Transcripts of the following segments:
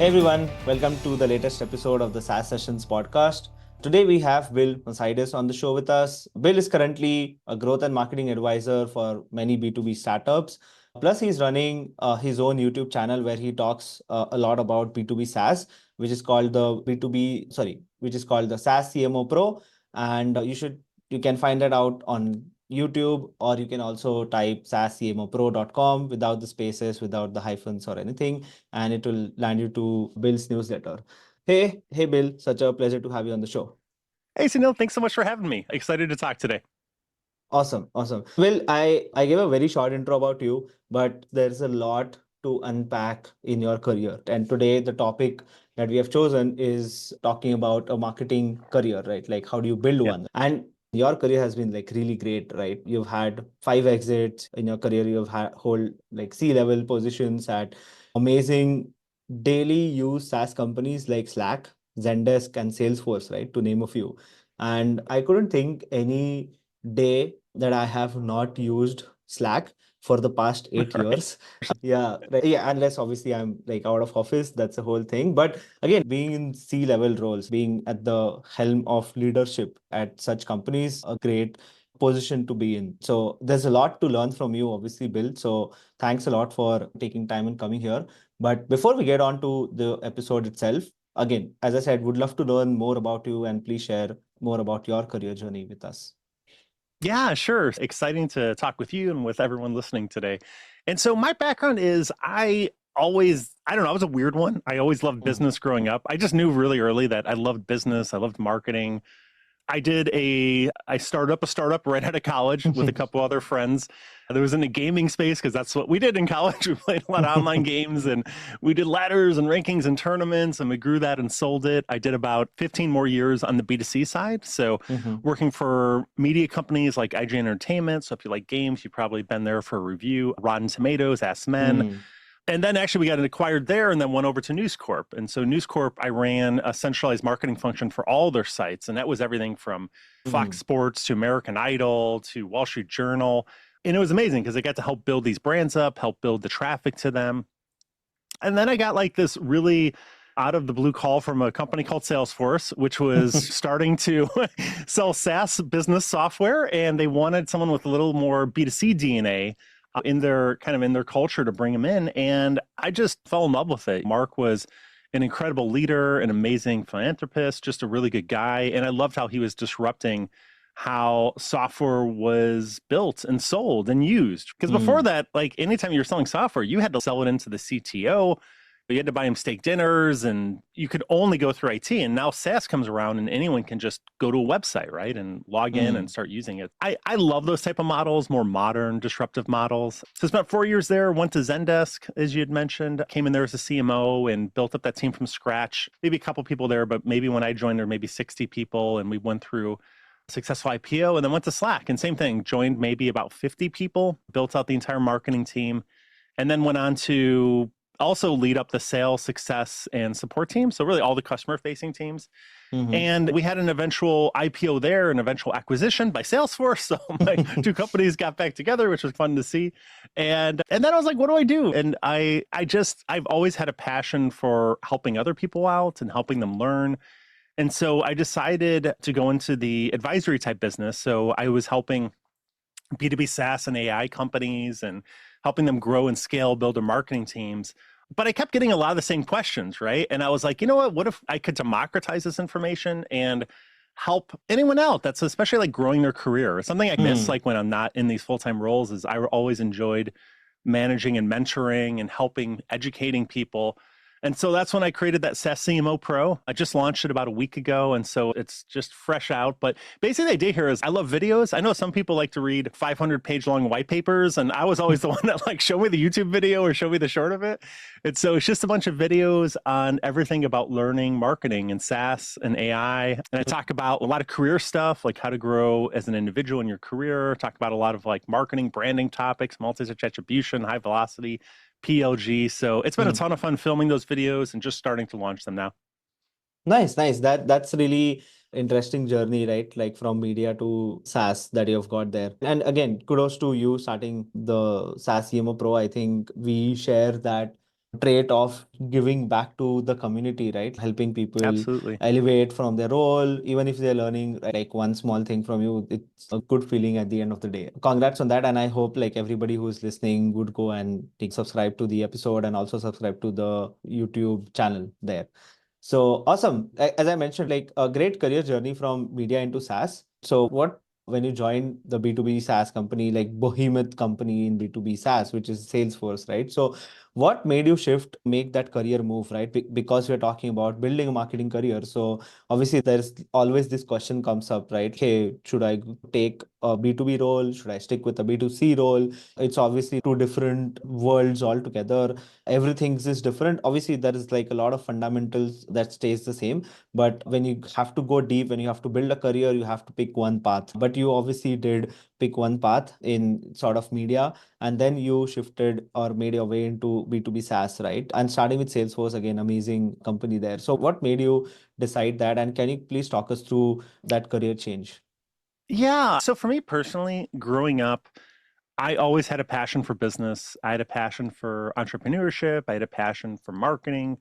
Hey everyone, welcome to the latest episode of the SaaS Sessions podcast. Today we have Bill Macaitis on the show with us. Bill is currently a growth and marketing advisor for many B2B startups. Plus, he's running his own YouTube channel where he talks a lot about B2B SaaS, which is called the SaaS CMO Pro. And you can find that out on YouTube, or you can also type saascmopro.com without the spaces, without the hyphens or anything, and it will land you to Bill's newsletter. Hey, Bill, such a pleasure to have you on the show. Hey, Sunil, thanks so much for having me. Excited to talk today. Awesome. Well, I gave a very short intro about you, but there's a lot to unpack in your career. And today, the topic that we have chosen is talking about a marketing career, right? Like, how do you build Yeah. one? And your career has been like really great, right? You've had 5 exits in your career. You've had hold like C-level positions at amazing daily use SaaS companies like Slack, Zendesk, and Salesforce, right? To name a few. And I couldn't think any day that I have not used Slack for the past 8 years. Yeah, right. Yeah, unless obviously I'm like out of office, that's the whole thing. But again, being in C-level roles, being at the helm of leadership at such companies, a great position to be in. So there's a lot to learn from you, obviously, Bill. So thanks a lot for taking time and coming here. But before we get on to the episode itself, again, as I said, would love to learn more about you, and please share more about your career journey with us. Yeah, sure. Exciting to talk with you and with everyone listening today. And so my background is I don't know, I was a weird one. I always loved Mm. business growing up. I just knew really early that I loved business, I loved marketing. I started up a startup right out of college with a couple other friends. There was in the gaming space because that's what we did in college. We played a lot of online games and we did ladders and rankings and tournaments, and we grew that and sold it. I did about 15 more years on the B2C side. So Mhm. working for media companies like IGN Entertainment. So if you like games, you've probably been there for a review. Rotten Tomatoes, Ask Men. Mm. And then actually we got acquired there and then went over to News Corp. And so News Corp, I ran a centralized marketing function for all their sites. And that was everything from Fox Mm. Sports to American Idol to Wall Street Journal. And it was amazing because I got to help build these brands up, help build the traffic to them. And then I got like this really out of the blue call from a company called Salesforce, which was starting to sell SaaS business software. And they wanted someone with a little more B2C DNA in their culture to bring them in. And I just fell in love with it. Mark was an incredible leader, an amazing philanthropist, just a really good guy. And I loved how he was disrupting how software was built and sold and used. Because before Mm. that, like anytime you were selling software, you had to sell it into the CTO. You had to buy him steak dinners and you could only go through IT. And now SaaS comes around and anyone can just go to a website, right? And log in and Mm. start using it. I love those type of models, more modern, disruptive models. So spent 4 years there, went to Zendesk, as you had mentioned, came in there as a CMO and built up that team from scratch. Maybe a couple people there, but maybe when I joined there, maybe 60 people. And we went through successful IPO and then went to Slack and same thing, joined maybe about 50 people, built out the entire marketing team, and then went on to also lead up the sales, success, and support team. So really all the customer facing teams. Mhm. And we had an eventual IPO there, an eventual acquisition by Salesforce. So my two companies got back together, which was fun to see. And then I was like, what do I do? And I've always had a passion for helping other people out and helping them learn. And so I decided to go into the advisory type business. So I was helping B2B SaaS and AI companies and helping them grow and scale, build their marketing teams. But I kept getting a lot of the same questions, right? And I was like, you know what if I could democratize this information and help anyone out that's especially like growing their career? Something I miss Mm. like when I'm not in these full-time roles is I always enjoyed managing and mentoring and helping educating people. And so that's when I created that SaaS CMO Pro. I just launched it about a week ago. And so it's just fresh out. But basically the idea here is I love videos. I know some people like to read 500-page long white papers. And I was always the one that like, show me the YouTube video or show me the short of it. And so it's just a bunch of videos on everything about learning marketing and SaaS and AI. And I talk about a lot of career stuff, like how to grow as an individual in your career. Talk about a lot of like marketing, branding topics, multi-touch attribution, high velocity, PLG. So it's been a Mm. ton of fun filming those videos and just starting to launch them now. Nice. That's really interesting journey, right? Like from media to SaaS that you've got there. And again, kudos to you starting the SaaS CMO Pro. I think we share that trait of giving back to the community, right? Helping people Absolutely. elevate from their role, even if they're learning like one small thing from you, it's a good feeling at the end of the day. Congrats on that. And I hope like everybody who's listening would go and subscribe to the episode and also subscribe to the YouTube channel there. So awesome. As I mentioned, like a great career journey from media into SaaS. So when you joined the B2B SaaS company, like behemoth company in B2B SaaS, which is Salesforce, right? So what made you make that career move, right? Because we're talking about building a marketing career. So obviously there's always this question comes up, right? Hey, should I take a B2B role? Should I stick with a B2C role? It's obviously two different worlds altogether. Everything is different. Obviously there is like a lot of fundamentals that stays the same, but when you have to go deep, when you have to build a career, you have to pick one path. But you obviously did pick one path in sort of media, and then you shifted or made your way into B2B SaaS, right? And starting with Salesforce, again, amazing company there. So what made you decide that? And can you please talk us through that career change? Yeah. So for me personally, growing up, I always had a passion for business. I had a passion for entrepreneurship. I had a passion for marketing.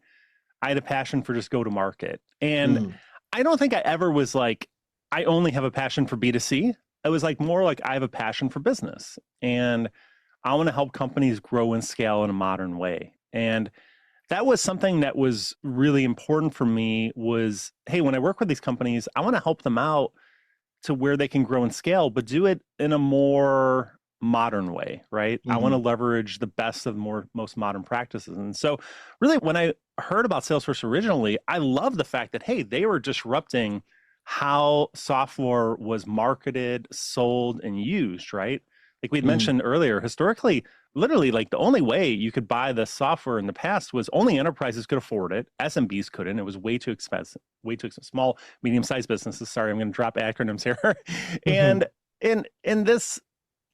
I had a passion for just go to market. And Mm, I don't think I ever was like, I only have a passion for B2C. It was like more like I have a passion for business and I want to help companies grow and scale in a modern way. And that was something that was really important for me was, hey, when I work with these companies, I want to help them out to where they can grow and scale, but do it in a more modern way, right? I want to mm-hmm, leverage the best of most modern practices. And so really when I heard about Salesforce originally, I love the fact that, hey, they were disrupting how software was marketed, sold, and used, right? Like we'd mm-hmm, mentioned earlier, historically, literally like the only way you could buy the software in the past was only enterprises could afford it. SMBs couldn't. It was way too expensive, small, medium-sized businesses. Sorry, I'm going to drop acronyms here. mm-hmm. and and this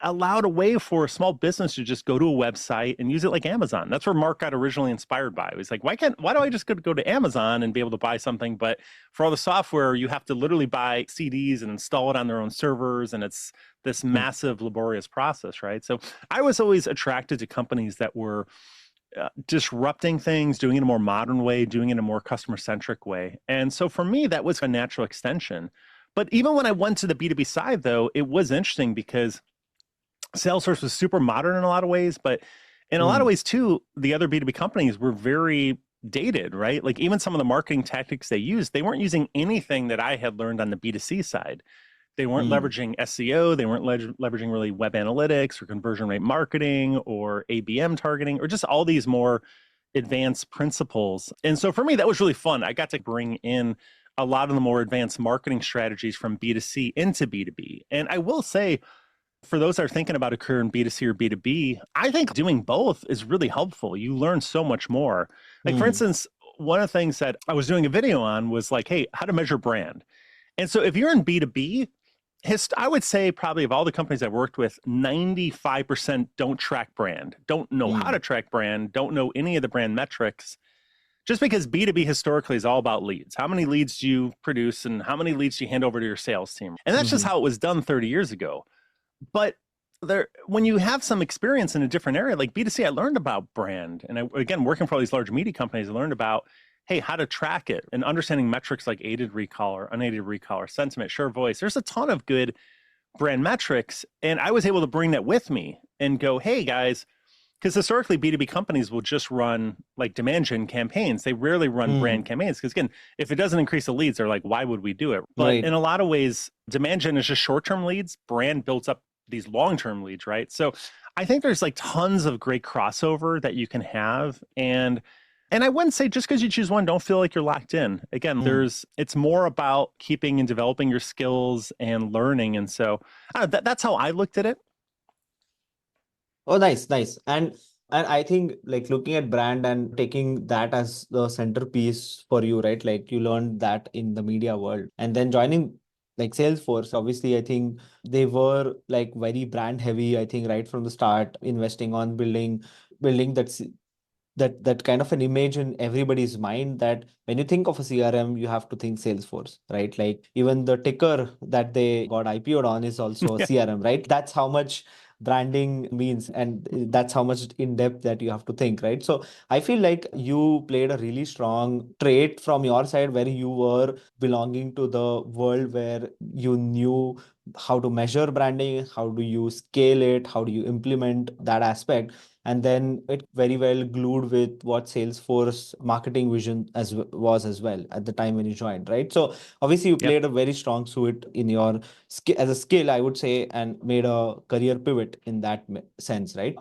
allowed a way for a small business to just go to a website and use it like Amazon. That's where Mark got originally inspired by. It was like, why do I just go to Amazon and be able to buy something? But for all the software, you have to literally buy CDs and install it on their own servers. And it's this massive laborious process, right? So I was always attracted to companies that were disrupting things, doing it in a more modern way, doing it in a more customer centric way. And so for me, that was a natural extension. But even when I went to the B2B side, though, it was interesting because Salesforce was super modern in a lot of ways, but in a lot of Mm, ways too, the other B2B companies were very dated, right? Like even some of the marketing tactics they used, they weren't using anything that I had learned on the B2C side. They weren't mm, leveraging SEO, they weren't leveraging really web analytics or conversion rate marketing or ABM targeting or just all these more advanced principles. And so for me, that was really fun. I got to bring in a lot of the more advanced marketing strategies from B2C into B2B. And I will say, for those that are thinking about a career in B2C or B2B, I think doing both is really helpful. You learn so much more. Like, for mm, instance, one of the things that I was doing a video on was like, hey, how to measure brand. And so if you're in B2B, I would say probably of all the companies I've worked with, 95% don't track brand, don't know how mm, to track brand, don't know any of the brand metrics. Just because B2B historically is all about leads. How many leads do you produce and how many leads do you hand over to your sales team? And that's just mm, how it was done 30 years ago. But when you have some experience in a different area, like B2C, I learned about brand. And again, working for all these large media companies, I learned about, hey, how to track it and understanding metrics like aided recall or unaided recall or sentiment, share voice. There's a ton of good brand metrics. And I was able to bring that with me and go, hey, guys, because historically B2B companies will just run like demand gen campaigns. They rarely run brand mm. campaigns because again, if it doesn't increase the leads, they're like, why would we do it? But in Right. a lot of ways, demand gen is just short-term leads. Brand builds up these long-term leads, right? So I think there's like tons of great crossover that you can have. And I wouldn't say just because you choose one, don't feel like you're locked in. Again, Mm. it's more about keeping and developing your skills and learning. And so that's how I looked at it. Oh, nice, nice. And I think like looking at brand and taking that as the centerpiece for you, right? Like you learned that in the media world. And then joining like Salesforce, obviously, I think they were like very brand heavy, I think, right from the start, investing on building that kind of an image in everybody's mind that when you think of a CRM, you have to think Salesforce, right? Like even the ticker that they got IPO'd on is also a CRM, right? That's how much branding means, and that's how much in depth that you have to think, right? So I feel like you played a really strong trait from your side where you were belonging to the world where you knew how to measure branding, how do you scale it, how do you implement that aspect. And then it very well glued with what Salesforce marketing vision was as well at the time when you joined, right? So obviously you Yep. played a very strong suit in your as a skill, I would say, and made a career pivot in that sense, right?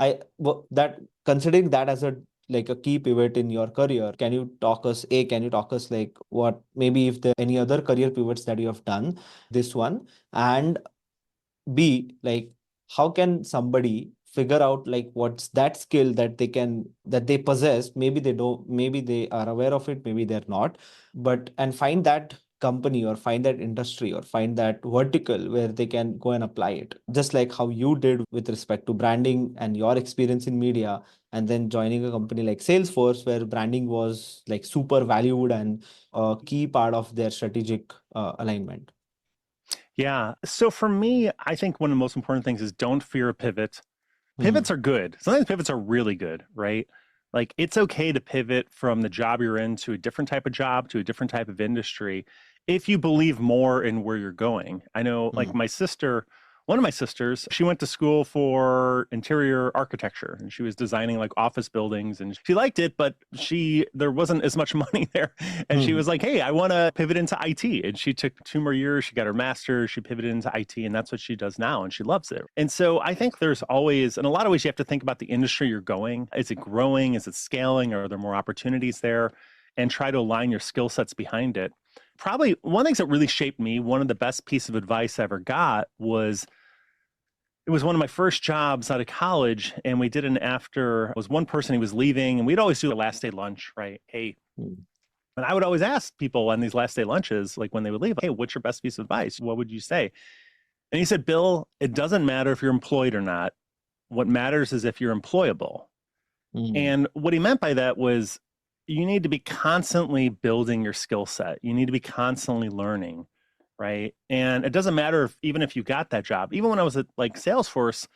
That considering that as a like a key pivot in your career, can you talk us like what maybe if there are any other career pivots that you have done, this one, and B, like how can somebody figure out like what's that skill that they possess? Maybe they don't, maybe they are aware of it, maybe they're not, but and find that company or find that industry or find that vertical where they can go and apply it. Just like how you did with respect to branding and your experience in media, and then joining a company like Salesforce where branding was like super valued and a key part of their strategic alignment. Yeah. So for me, I think one of the most important things is don't fear a pivot. Hmm. Pivots are good. Sometimes pivots are really good, right? Like it's okay to pivot from the job you're in to a different type of job, to a different type of industry, if you believe more in where you're going. I know, like Hmm. my sister, one of my sisters, she went to school for interior architecture and she was designing like office buildings and she liked it, but there wasn't as much money there. And she Hmm. was like, hey, I want to pivot into IT. And she took 2 more years, she got her master's, she pivoted into IT, and that's what she does now. And she loves it. And so I think there's always, in a lot of ways, you have to think about the industry you're going. Is it growing? Is it scaling? Are there more opportunities there? And try to align your skill sets behind it. Probably one of the things that really shaped me, one of the best piece of advice I ever got was, it was one of my first jobs out of college, and we did it was one person who was leaving, and we'd always do a last day lunch, right? Hey, Hmm. and I would always ask people on these last day lunches, like when they would leave, hey, what's your best piece of advice? What would you say? And he said, Bill, it doesn't matter if you're employed or not. What matters is if you're employable. Hmm. And what he meant by that was you need to be constantly building your skill set. You need to be constantly learning, right? And it doesn't matter even if you got that job. Even when I was at like Salesforce,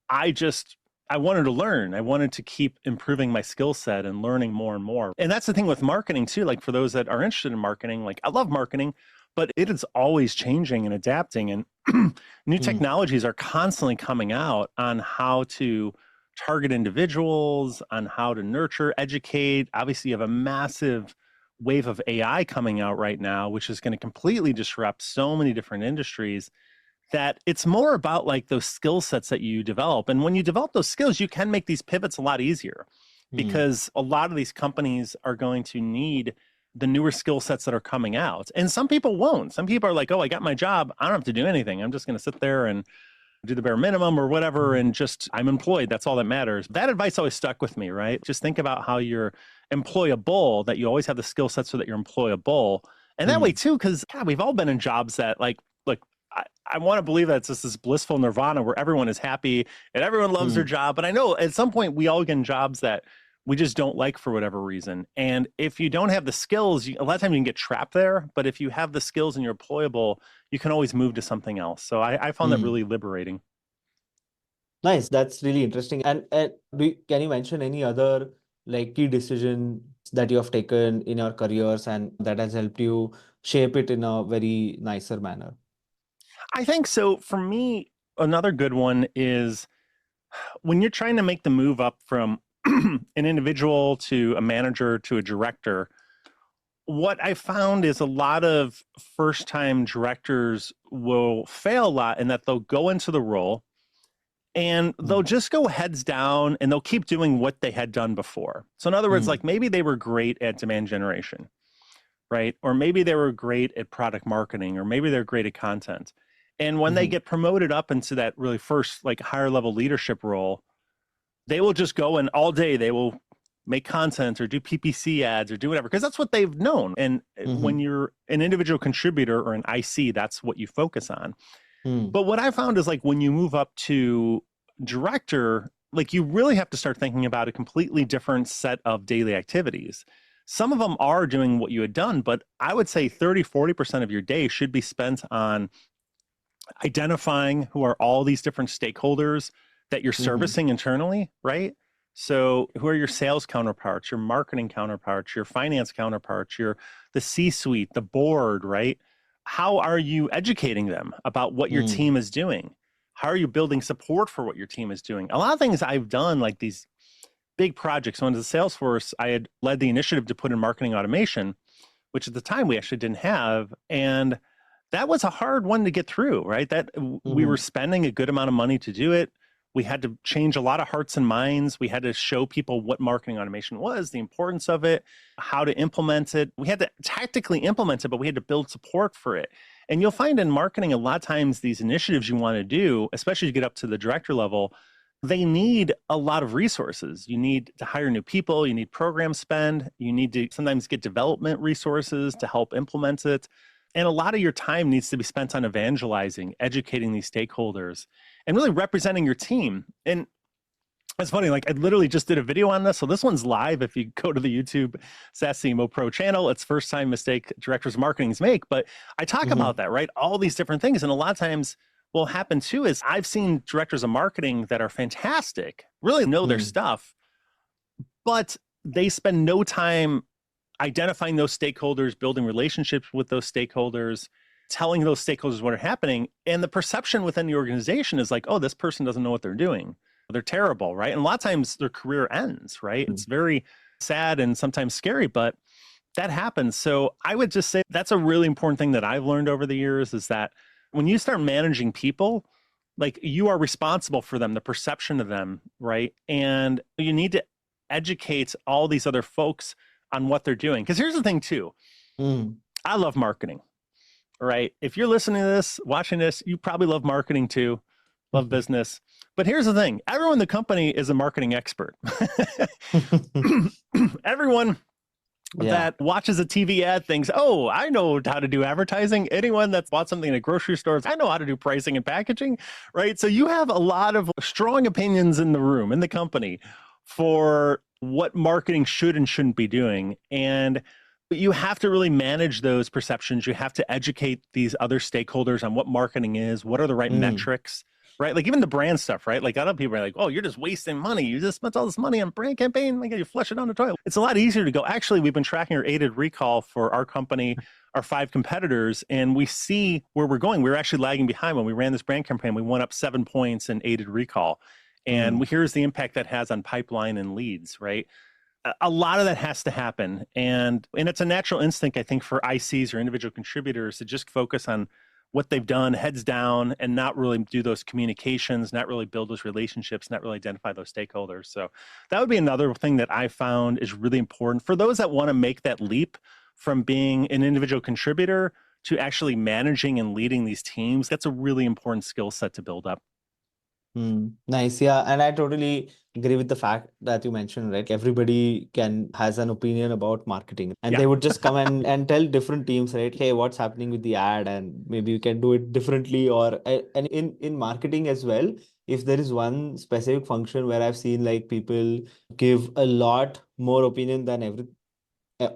I wanted to learn. I wanted to keep improving my skill set and learning more and more. And that's the thing with marketing too. Like for those that are interested in marketing, like I love marketing, but it is always changing and adapting. And new Hmm. technologies are constantly coming out on how to target individuals, on how to nurture, educate. Obviously, you have a massive wave of AI coming out right now, which is going to completely disrupt so many different industries, that it's more about like those skill sets that you develop. And when you develop those skills, you can make these pivots a lot easier Hmm. because a lot of these companies are going to need the newer skill sets that are coming out. And some people won't. Some people are like, oh, I got my job. I don't have to do anything. I'm just going to sit there and do the bare minimum or whatever. And just, I'm employed. That's all that matters. That advice always stuck with me, right? Just think about how you're employable, that you always have the skill sets so that you're employable. And that way Hmm. too, because God, we've all been in jobs that like I want to believe that it's just this blissful nirvana where everyone is happy and everyone loves their Hmm. job. But I know at some point we all get in jobs that we just don't like for whatever reason. And if you don't have the skills, a lot of times you can get trapped there. But if you have the skills and you're employable, you can always move to something else. So I found that Hmm. really liberating. Nice. That's really interesting. And can you mention any other like key decisions that you have taken in your careers and that has helped you shape it in a very nicer manner? I think so. For me, another good one is when you're trying to make the move up from an individual to a manager to a director, what I found is a lot of first time directors will fail a lot in that they'll go into the role and they'll Hmm. just go heads down and they'll keep doing what they had done before. So, in other words, Hmm. like maybe they were great at demand generation, right? Or maybe they were great at product marketing, or maybe they're great at content. And when they Hmm. get promoted up into that really first, like higher level leadership role, they will just go and all day they will make content or do PPC ads or do whatever, because that's what they've known. And when Hmm. you're an individual contributor or an IC, that's what you focus on. Hmm. But what I found is like when you move up to director, like you really have to start thinking about a completely different set of daily activities. Some of them are doing what you had done, but I would say 30-40% of your day should be spent on identifying who are all these different stakeholders that you're servicing internally, right? So who are your sales counterparts, your marketing counterparts, your finance counterparts, the C-suite, the board, right? How are you educating them about what your team is doing? How are you building support for what your team is doing? A lot of things I've done, like these big projects. So into the Salesforce, I had led the initiative to put in marketing automation, which at the time we actually didn't have. And that was a hard one to get through, right? We were spending a good amount of money to do it. We had to change a lot of hearts and minds. We had to show people what marketing automation was, the importance of it, how to implement it. We had to tactically implement it, but we had to build support for it. And you'll find in marketing, a lot of times these initiatives you want to do, especially as you get up to the director level, they need a lot of resources. You need to hire new people. You need program spend. You need to sometimes get development resources to help implement it. And a lot of your time needs to be spent on evangelizing, educating these stakeholders, and really representing your team. And it's funny, like I literally just did a video on this. So this one's live. If you go to the YouTube SaaS CMO Pro channel, it's first time mistake directors of marketing make. But I talk about that, right? All these different things. And a lot of times what will happen too is I've seen directors of marketing that are fantastic, really know their stuff, but they spend no time identifying those stakeholders, building relationships with those stakeholders, telling those stakeholders what are happening. And the perception within the organization is like, oh, this person doesn't know what they're doing. They're terrible, right? And a lot of times their career ends, right? It's very sad and sometimes scary, but that happens. So I would just say that's a really important thing that I've learned over the years is that when you start managing people, like you are responsible for them, the perception of them, right? And you need to educate all these other folks on what they're doing. Because here's the thing too, I love marketing, right? If you're listening to this, watching this, you probably love marketing too, love business. But here's the thing, everyone in the company is a marketing expert. Everyone that watches a TV ad thinks, oh, I know how to do advertising. Anyone that's bought something in a grocery store, I know how to do pricing and packaging, right? So you have a lot of strong opinions in the room, in the company, for what marketing should and shouldn't be doing. And you have to really manage those perceptions. You have to educate these other stakeholders on what marketing is, what are the right metrics, right? Like even the brand stuff, right? Like other people are like, oh, you're just wasting money. You just spent all this money on brand campaign. Like you flush it down the toilet. It's a lot easier to go, actually, we've been tracking our aided recall for our company, our 5 competitors, and we see where we're going. We were actually lagging behind when we ran this brand campaign. We went up 7 points in aided recall. And here's the impact that has on pipeline and leads, right? A lot of that has to happen. And it's a natural instinct, I think, for ICs or individual contributors to just focus on what they've done, heads down, and not really do those communications, not really build those relationships, not really identify those stakeholders. So that would be another thing that I found is really important for those that want to make that leap from being an individual contributor to actually managing and leading these teams. That's a really important skill set to build up. Nice. Yeah. And I totally agree with the fact that you mentioned, right? Everybody has an opinion about marketing and they would just come and tell different teams, right? Hey, what's happening with the ad? And maybe you can do it differently and in marketing as well. If there is one specific function where I've seen like people give a lot more opinion than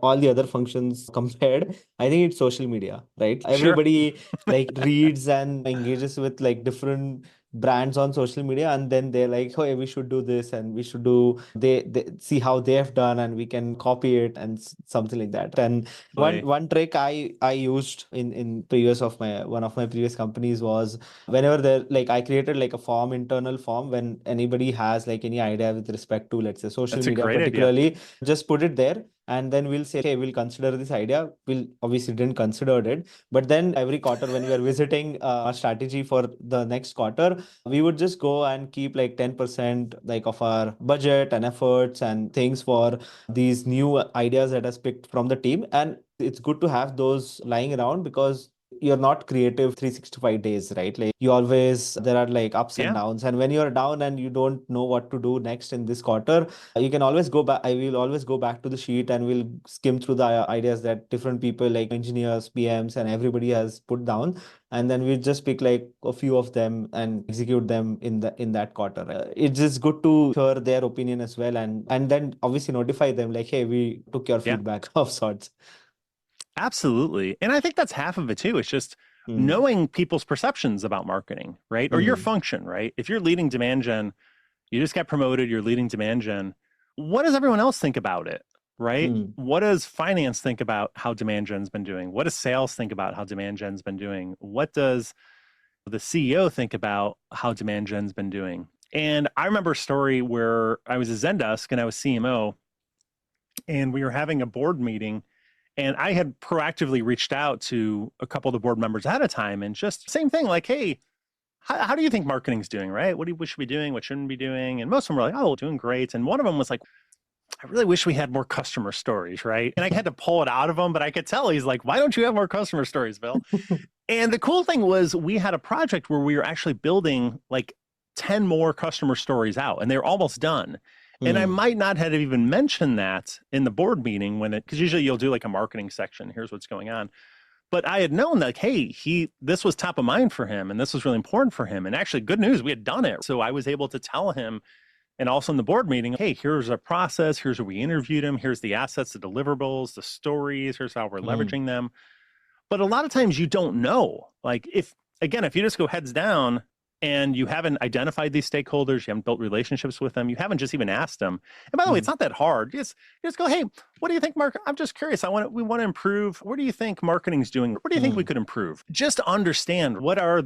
all the other functions compared, I think it's social media, right? Everybody like reads and engages with like different brands on social media, and then they're like, oh, we should do this and we should do they see how they have done and we can copy it and something like that. And one trick I used in previous of my one of my previous companies was whenever there like I created like a internal form when anybody has like any idea with respect to, let's say, social media particularly, just put it there. And then we'll say, okay, we'll consider this idea. We'll obviously didn't consider it. But then every quarter when we are visiting our strategy for the next quarter, we would just go and keep like 10% like of our budget and efforts and things for these new ideas that are picked from the team. And it's good to have those lying around because you're not creative 365 days, right? Like there are like ups and downs. And when you're down and you don't know what to do next in this quarter, you can always go back. I will always go back to the sheet and we'll skim through the ideas that different people like engineers, PMs, and everybody has put down. And then we just pick like a few of them and execute them in that quarter. It's just good to hear their opinion as well. And then obviously notify them like, hey, we took your feedback of sorts. Absolutely. And I think that's half of it too. It's just knowing people's perceptions about marketing, right? Or your function, right? If you're leading demand gen, you just got promoted, you're leading demand gen. What does everyone else think about it, right? What does finance think about how demand gen's been doing? What does sales think about how demand gen's been doing? What does the CEO think about how demand gen's been doing? And I remember a story where I was at Zendesk and I was CMO, and we were having a board meeting, and I had proactively reached out to a couple of the board members ahead of time, and just same thing, like, hey, how do you think marketing's doing, right? What do you wish we be doing? What shouldn't we be doing? And most of them were like, oh, doing great. And one of them was like, I really wish we had more customer stories, right? And I had to pull it out of him, but I could tell he's like, why don't you have more customer stories, Bill? And the cool thing was we had a project where we were actually building like 10 more customer stories out, and they were almost done. And I might not have even mentioned that in the board meeting because usually you'll do like a marketing section. Here's what's going on. But I had known that, like, hey, this was top of mind for him, and this was really important for him. And actually, good news, we had done it. So I was able to tell him, and also in the board meeting, hey, here's our process. Here's where we interviewed him. Here's the assets, the deliverables, the stories. Here's how we're leveraging them. But a lot of times you don't know. Like, if you just go heads down and you haven't identified these stakeholders, you haven't built relationships with them, you haven't just even asked them. And by the way, it's not that hard. Just go, hey, what do you think, Mark? I'm just curious. We want to improve. What do you think marketing's doing? What do you think we could improve? Just to understand what are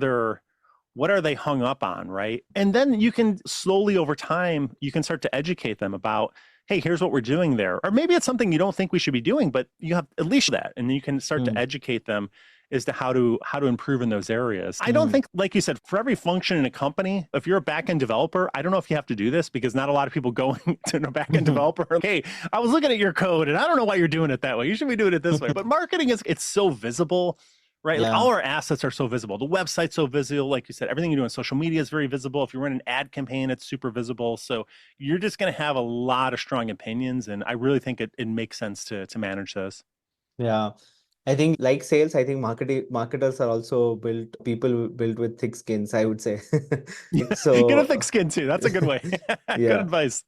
they hung up on, right? And then you can slowly over time, you can start to educate them about, hey, here's what we're doing there. Or maybe it's something you don't think we should be doing, but you have at least that. And then you can start to educate them as to how to improve in those areas. I don't think, like you said, for every function in a company, if you're a back-end developer, I don't know if you have to do this, because not a lot of people going to a back-end developer, hey, I was looking at your code and I don't know why you're doing it that way. You should be doing it this way. But marketing it's so visible, right? Yeah. Like, all our assets are so visible. The website's so visible. Like you said, everything you do on social media is very visible. If you run an ad campaign, it's super visible. So you're just going to have a lot of strong opinions. And I really think it makes sense to manage those. Yeah. I think, like sales, I think marketers are also people built with thick skins, I would say. So get a thick skin too. That's a good way. Good advice.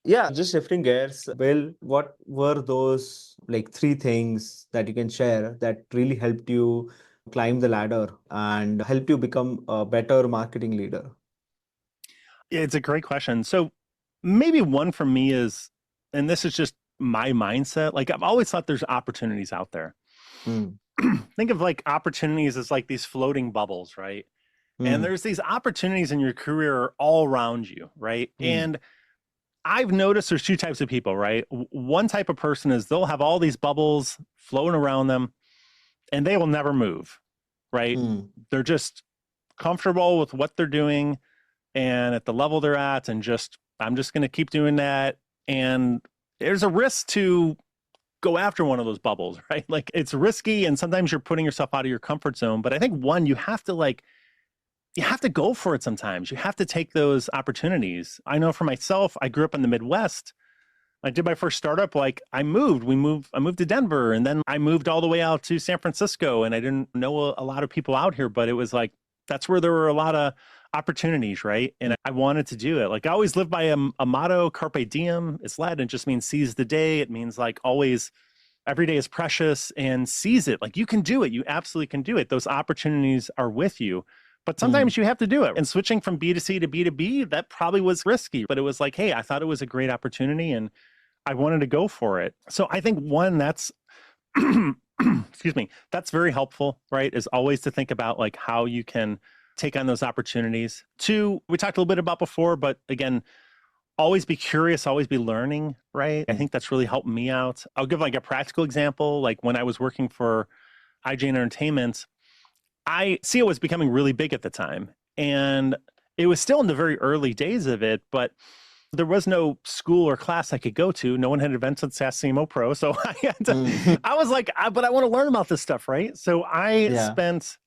Yeah, just shifting gears, Bill, what were those like 3 things that you can share that really helped you climb the ladder and helped you become a better marketing leader? It's a great question. So maybe one for me is, and this is just my mindset, like, I've always thought there's opportunities out there. Think of like opportunities as like these floating bubbles, right? And there's these opportunities in your career all around you, right? And I've noticed there's 2 types of people, right? One type of person is they'll have all these bubbles floating around them and they will never move, right? They're just comfortable with what they're doing and at the level they're at, and I'm just going to keep doing that. And there's a risk to go after one of those bubbles, right? Like, it's risky, and sometimes you're putting yourself out of your comfort zone. But I think you have to go for it sometimes. You have to take those opportunities. I know for myself, I grew up in the Midwest. I did my first startup, like I moved to Denver, and then I moved all the way out to San Francisco, and I didn't know a lot of people out here, but it was like, that's where there were a lot of opportunities, right? And I wanted to do it. Like, I always live by a motto, carpe diem. It's Latin. It just means seize the day. It means like always, every day is precious, and seize it. Like, you can do it. You absolutely can do it. Those opportunities are with you. But sometimes you have to do it. And switching from B2C to B2B, that probably was risky. But it was like, hey, I thought it was a great opportunity and I wanted to go for it. So I think one, that's, excuse me, that's very helpful, right? Is always to think about like how you can take on those opportunities. 2, we talked a little bit about before, but again, always be curious, always be learning, right? I think that's really helped me out. I'll give like a practical example. Like, when I was working for IGN Entertainment, it was becoming really big at the time, and it was still in the very early days of it, but there was no school or class I could go to. No one had invented SaaS CMO Pro. So I was like, but I want to learn about this stuff, right? So I spent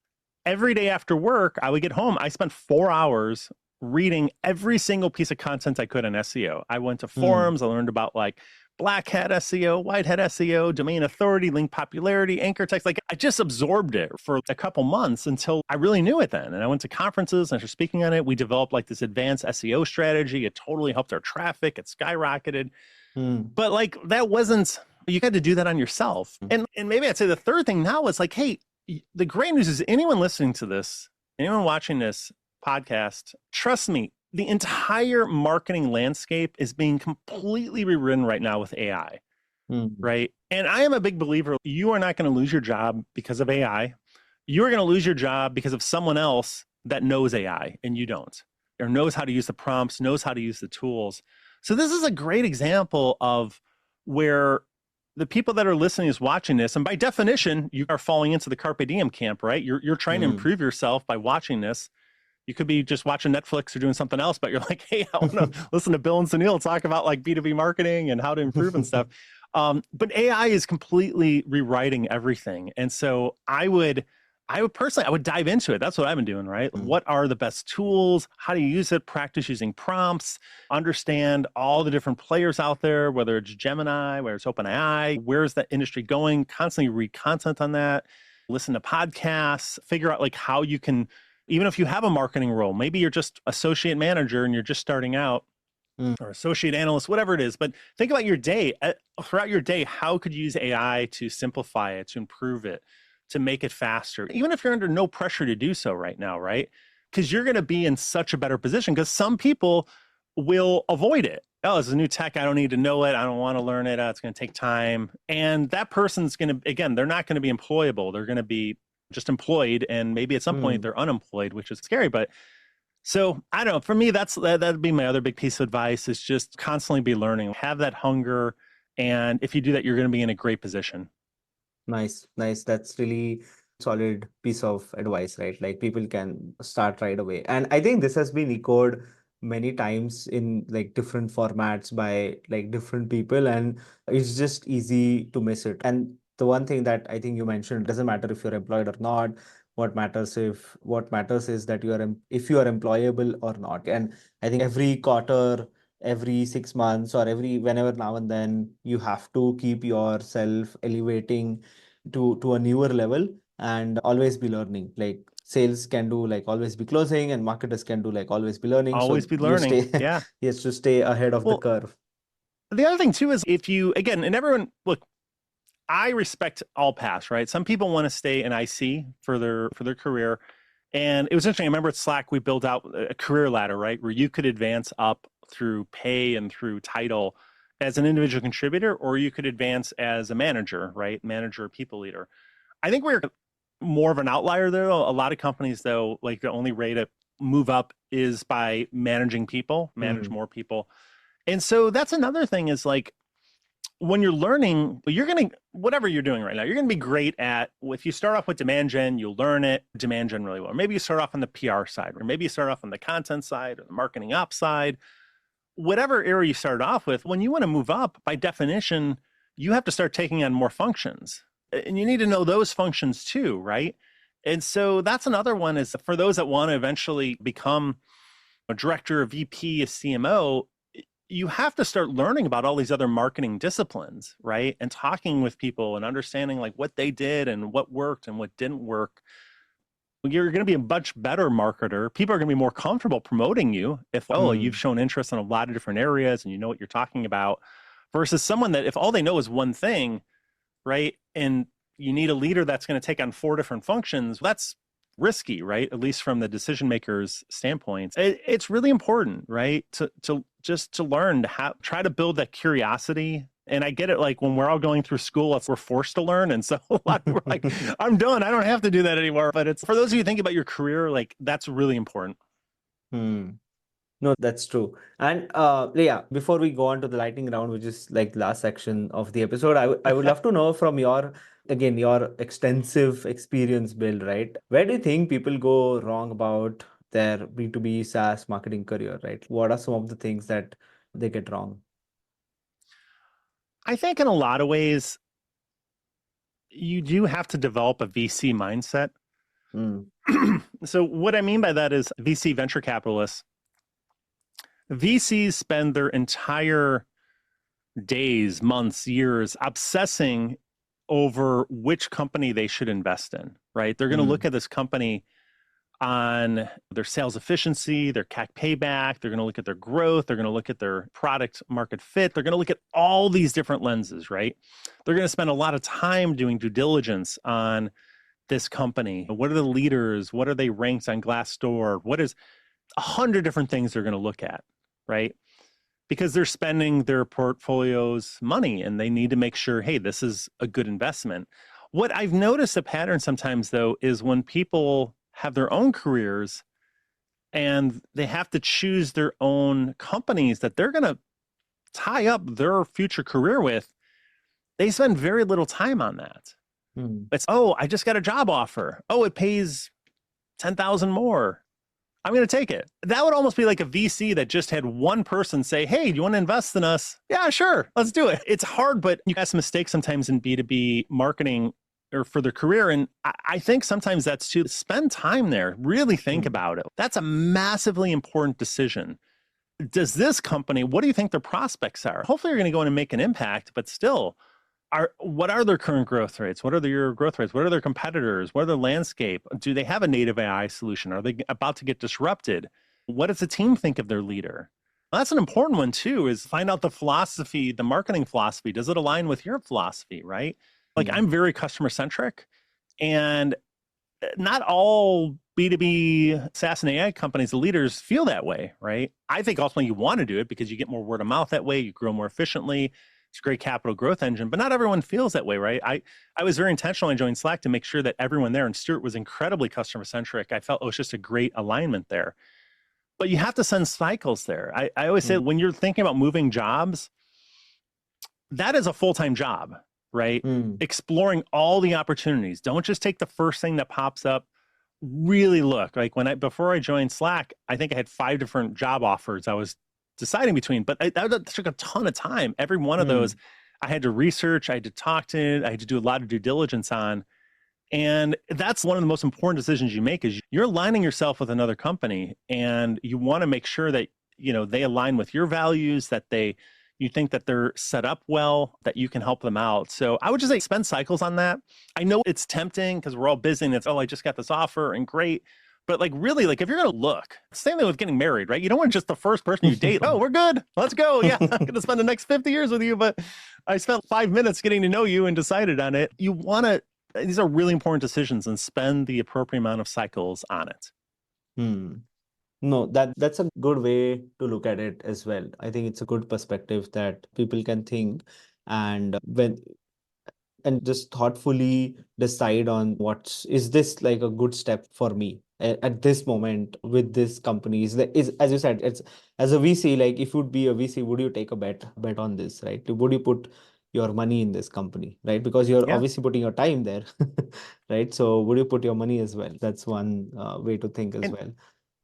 every day after work, I would get home. I spent 4 hours reading every single piece of content I could on SEO. I went to forums. I learned about like black hat SEO, white hat SEO, domain authority, link popularity, anchor text. Like, I just absorbed it for a couple months until I really knew it then. And I went to conferences and I was speaking on it. We developed like this advanced SEO strategy. It totally helped our traffic. It skyrocketed. But like, you had to do that on yourself. And maybe I'd say the third thing now is like, hey, the great news is anyone listening to this, anyone watching this podcast, trust me, the entire marketing landscape is being completely rewritten right now with AI, right? And I am a big believer, you are not going to lose your job because of AI. You are going to lose your job because of someone else that knows AI and you don't, or knows how to use the prompts, knows how to use the tools. So this is a great example of where the people that are listening is watching this, and by definition, you are falling into the carpe diem camp, right? You're trying to improve yourself by watching this. You could be just watching Netflix or doing something else, but you're like, hey, I want to listen to Bill and Sunil talk about like B2B marketing and how to improve and stuff. But AI is completely rewriting everything. And so I would personally, I would dive into it. That's what I've been doing, right? What are the best tools? How do you use it? Practice using prompts, understand all the different players out there, whether it's Gemini, whether it's OpenAI, where's the industry going? Constantly read content on that, listen to podcasts, figure out like how you can, even if you have a marketing role, maybe you're just associate manager and you're just starting out, or associate analyst, whatever it is. But think about your day. Throughout your day, how could you use AI to simplify it, to improve it, to make it faster, even if you're under no pressure to do so right now, right? Because you're going to be in such a better position, because some people will avoid it. Oh, it's a new tech. I don't need to know it. I don't want to learn it. It's going to take time. And that person's going to, again, they're not going to be employable. They're going to be just employed. And maybe at some point they're unemployed, which is scary. But so I don't know, for me, that'd be my other big piece of advice, is just constantly be learning, have that hunger. And if you do that, you're going to be in a great position. Nice. That's really solid piece of advice, right? Like people can start right away. And I think this has been echoed many times in like different formats by like different people, and it's just easy to miss it. And the one thing that I think you mentioned, doesn't matter if you're employed or not. What matters is that if you are employable or not. And I think every quarter, every 6 months, or every whenever now and then, you have to keep yourself elevating to a newer level and always be learning. Like sales can do like always be closing, and marketers can do like always be learning. Always So be you learning. stay Yeah. yes, to stay ahead of the Well, curve. the other thing too is, if you, again, and everyone, look, I respect all paths, right? Some people want to stay in IC for their career. And it was interesting. I remember at Slack, we built out a career ladder, right? Where you could advance up through pay and through title as an individual contributor, or you could advance as a manager, right? Manager, people leader. I think we're more of an outlier there. A lot of companies, though, like the only way to move up is by managing people, manage more people. And so that's another thing, is like, when you're learning, you're going to, whatever you're doing right now, you're going to be great at, if you start off with demand gen, you'll learn it, demand gen really well. Or maybe you start off on the PR side, or maybe you start off on the content side or the marketing ops side. Whatever area you started off with, when you want to move up, by definition, you have to start taking on more functions. And you need to know those functions too, right? And so that's another one, is for those that want to eventually become a director, a VP, a CMO, you have to start learning about all these other marketing disciplines, right? And talking with people and understanding like what they did and what worked and what didn't work. You're going to be a much better marketer. People are going to be more comfortable promoting you if, you've shown interest in a lot of different areas and you know what you're talking about, versus someone that if all they know is one thing, right? And you need a leader that's going to take on 4 different functions. That's risky, right? At least from the decision maker's standpoint. It's really important, right? To learn to try to build that curiosity. And I get it, like when we're all going through school, we're forced to learn. And so a lot of people are like, I'm done. I don't have to do that anymore. But it's for those of you who think about your career, like that's really important. No, that's true. And yeah, before we go on to the lightning round, which is like the last section of the episode, I would love to know from your extensive experience, Bill, right? Where do you think people go wrong about their B2B SaaS marketing career, right? What are some of the things that they get wrong? I think in a lot of ways, you do have to develop a VC mindset. So what I mean by that is VC, venture capitalists. VCs spend their entire days, months, years obsessing over which company they should invest in, right? They're going to look at this company on their sales efficiency, their CAC payback. They're going to look at their growth. They're going to look at their product market fit. They're going to look at all these different lenses, right? They're going to spend a lot of time doing due diligence on this company? What are the leaders? What are they ranked on Glassdoor? What is 100 different things they're going to look at, right? Because they're spending their portfolio's money and they need to make sure, hey, this is a good investment. What I've noticed a pattern sometimes, though, is when people have their own careers and they have to choose their own companies that they're going to tie up their future career with, they spend very little time on that. It's, oh, I just got a job offer. Oh, it pays 10,000 more. I'm going to take it. That would almost be like a VC that just had one person say, hey, do you want to invest in us? Yeah, sure. Let's do it. It's hard, but you guys mistake sometimes in B2B marketing or for their career. And I think sometimes that's to spend time there, really think about it. That's a massively important decision. Does this company, what do you think their prospects are? Hopefully you're going to go in and make an impact, but still, what are their current growth rates? What are their growth rates? What are their competitors? What are their landscape? Do they have a native AI solution? Are they about to get disrupted? What does the team think of their leader? Well, that's an important one too, is find out the philosophy, the marketing philosophy. Does it align with your philosophy, right? Like I'm very customer centric, and not all B2B SaaS and AI companies, the leaders feel that way, right? I think ultimately you want to do it because you get more word of mouth that way, you grow more efficiently. It's a great capital growth engine, but not everyone feels that way, right? I was very intentional. I joined Slack to make sure that everyone there, and Stuart was incredibly customer centric. I felt it was just a great alignment there. But you have to send cycles there. I always say when you're thinking about moving jobs, that is a full-time job, right? Exploring all the opportunities. Don't just take the first thing that pops up. Really look. Like before I joined Slack, I think I had 5 different job offers I was deciding between, but that took a ton of time. Every one of those I had to research, I had to talk to, I had to do a lot of due diligence on. And that's one of the most important decisions you make, is you're aligning yourself with another company, and you want to make sure that, you know, they align with your values, that you think that they're set up well, that you can help them out. So I would just say spend cycles on that. I know it's tempting because we're all busy and it's, oh, I just got this offer and great. But like really, like if you're going to look, same thing with getting married, right? You don't want just the first person you date. Oh, we're good. Let's go. Yeah, I'm going to spend the next 50 years with you, but I spent 5 minutes getting to know you and decided on it. You want to, these are really important decisions, and spend the appropriate amount of cycles on it. No, that's a good way to look at it as well. I think it's a good perspective that people can think and just thoughtfully decide on is this like a good step for me at this moment with this company. Is as you said, it's as a VC, like if you'd be a VC, would you take a bet on this, right? Would you put your money in this company, right? Because you're obviously putting your time there, right? So would you put your money as well? That's one way to think as well.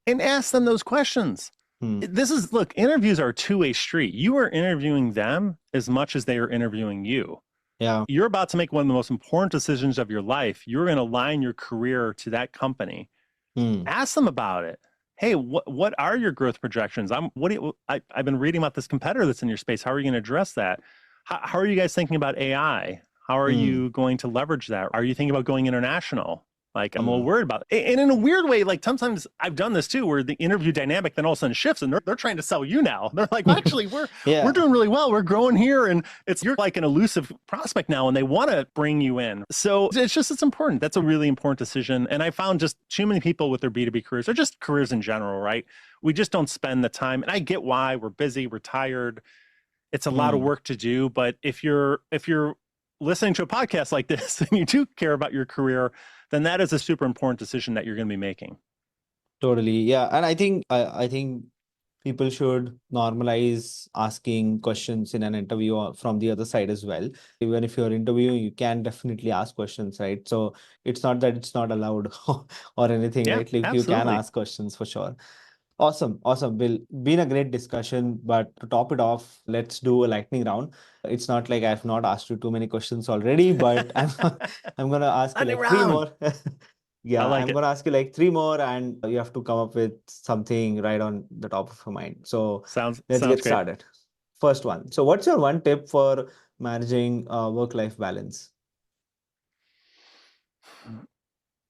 And ask them those questions. Look, interviews are a two-way street. You are interviewing them as much as they are interviewing you. Yeah. You're about to make one of the most important decisions of your life. You're going to align your career to that company. Ask them about it. Hey, what are your growth projections? I've been reading about this competitor that's in your space. How are you going to address that? How are you guys thinking about AI? How are you going to leverage that? Are you thinking about going international? Like, I'm a little worried about it. And in a weird way, like sometimes I've done this too, where the interview dynamic then all of a sudden shifts, and they're trying to sell you now. They're like, well, actually, we're doing really well. We're growing here, and you're like an elusive prospect now, and they want to bring you in. So it's important. That's a really important decision. And I found just too many people with their B2B careers, or just careers in general, right? We just don't spend the time. And I get why. We're busy, we're tired. It's a lot of work to do. But if you're listening to a podcast like this and you do care about your career, then that is a super important decision that you're going to be making. Totally. Yeah. And I think people should normalize asking questions in an interview from the other side as well. Even if you're interviewing, you can definitely ask questions, right? So it's not that it's not allowed or anything, right? Like you can ask questions for sure. Awesome. Bill, been a great discussion, but to top it off, let's do a lightning round. It's not like I've not asked you too many questions already, but I'm going to ask you like 3 more. Yeah, I'm going to ask you like 3 more, and you have to come up with something right on the top of your mind. So let's get started. First one. So what's your one tip for managing work-life balance?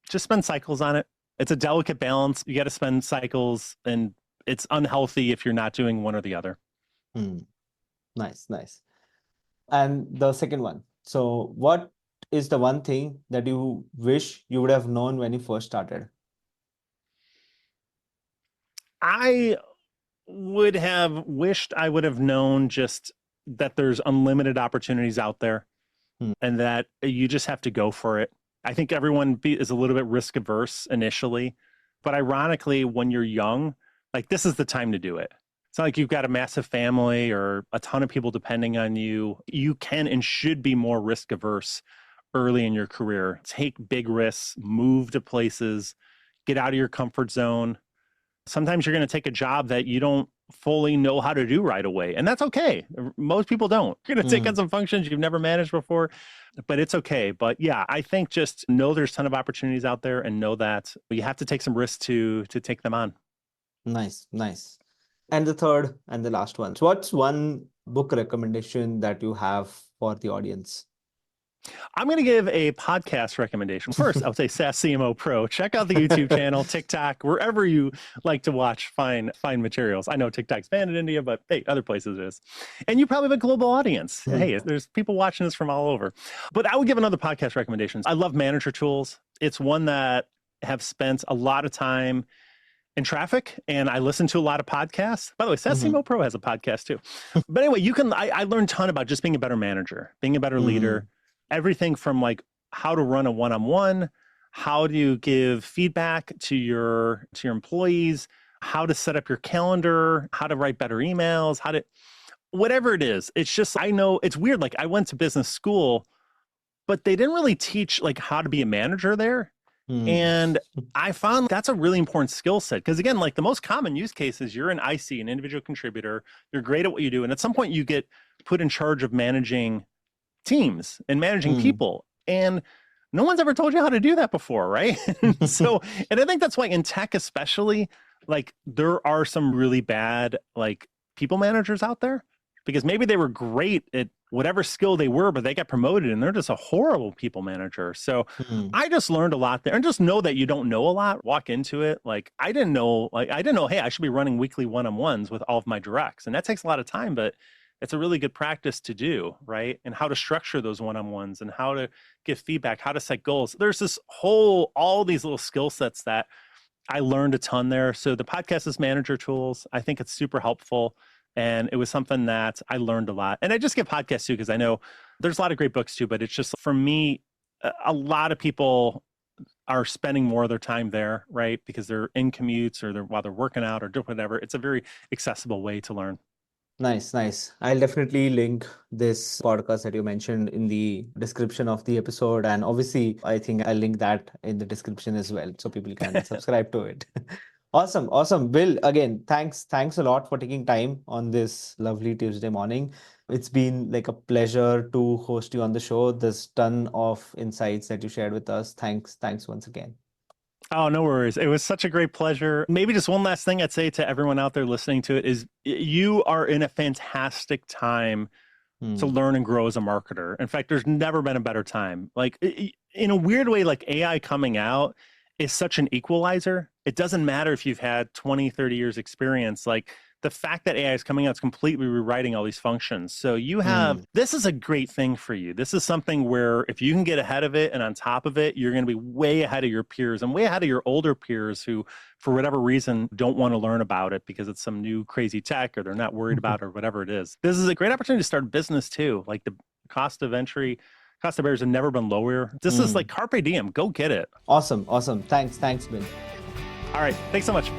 Just spend cycles on it. It's a delicate balance. You got to spend cycles, and it's unhealthy if you're not doing one or the other. Nice. And the second one. So what is the one thing that you wish you would have known when you first started? I would have wished I would have known just that there's unlimited opportunities out there and that you just have to go for it. I think everyone is a little bit risk averse initially, but ironically, when you're young, like this is the time to do it. It's not like you've got a massive family or a ton of people depending on you. You can and should be more risk averse early in your career. Take big risks, move to places, get out of your comfort zone. Sometimes you're going to take a job that you don't fully know how to do right away. And that's okay. Most people don't. You're going to take on some functions you've never managed before, but it's okay. But yeah, I think just know there's a ton of opportunities out there and know that you have to take some risks to take them on. Nice, nice. And the third and the last one. So what's one book recommendation that you have for the audience? I'm going to give a podcast recommendation. First, I would say SaaS CMO Pro. Check out the YouTube channel, TikTok, wherever you like to watch, find materials. I know TikTok's banned in India, but hey, other places it is. And you probably have a global audience. Hey, there's people watching this from all over. But I would give another podcast recommendation. I love Manager Tools. It's one that have spent a lot of time in traffic, and I listen to a lot of podcasts. By the way, SaaS CMO Pro has a podcast too. But anyway, I learned a ton about just being a better manager, being a better leader. Everything from like how to run a one-on-one, how to give feedback to your employees, how to set up your calendar, how to write better emails, whatever it is. It's just, I know it's weird. Like I went to business school, but they didn't really teach like how to be a manager there. And I found that's a really important skill set. Because again, like the most common use case is you're an IC, an individual contributor. You're great at what you do. And at some point you get put in charge of managing teams and managing people, and no one's ever told you how to do that before, right? And I think that's why in tech especially, like there are some really bad like people managers out there, because maybe they were great at whatever skill they were, but they got promoted and they're just a horrible people manager. So I just learned a lot there, and just know that you don't know a lot. Walk into it like I didn't know, hey, I should be running weekly one-on-ones with all of my directs, and that takes a lot of time, but it's a really good practice to do, right? And how to structure those one-on-ones and how to give feedback, how to set goals. There's all these little skill sets that I learned a ton there. So the podcast is Manager Tools. I think it's super helpful. And it was something that I learned a lot. And I just give podcasts too, because I know there's a lot of great books too, but it's just, for me, a lot of people are spending more of their time there, right? Because they're in commutes or while they're working out or doing whatever. It's a very accessible way to learn. Nice, nice. I'll definitely link this podcast that you mentioned in the description of the episode. And obviously, I think I'll link that in the description as well, so people can subscribe to it. Awesome, awesome. Bill, again, thanks a lot for taking time on this lovely Tuesday morning. It's been like a pleasure to host you on the show. There's a ton of insights that you shared with us. Thanks once again. Oh, no worries. It was such a great pleasure. Maybe just one last thing I'd say to everyone out there listening to it is you are in a fantastic time to learn and grow as a marketer. In fact, there's never been a better time. Like in a weird way, like AI coming out is such an equalizer. It doesn't matter if you've had 20, 30 years experience. Like the fact that AI is coming out is completely rewriting all these functions. So you have, this is a great thing for you. This is something where if you can get ahead of it and on top of it, you're going to be way ahead of your peers and way ahead of your older peers who, for whatever reason, don't want to learn about it because it's some new crazy tech or they're not worried about it or whatever it is. This is a great opportunity to start a business too. Like the cost of barriers have never been lower. This is like carpe diem. Go get it. Awesome. Thanks, Bill. All right. Thanks so much.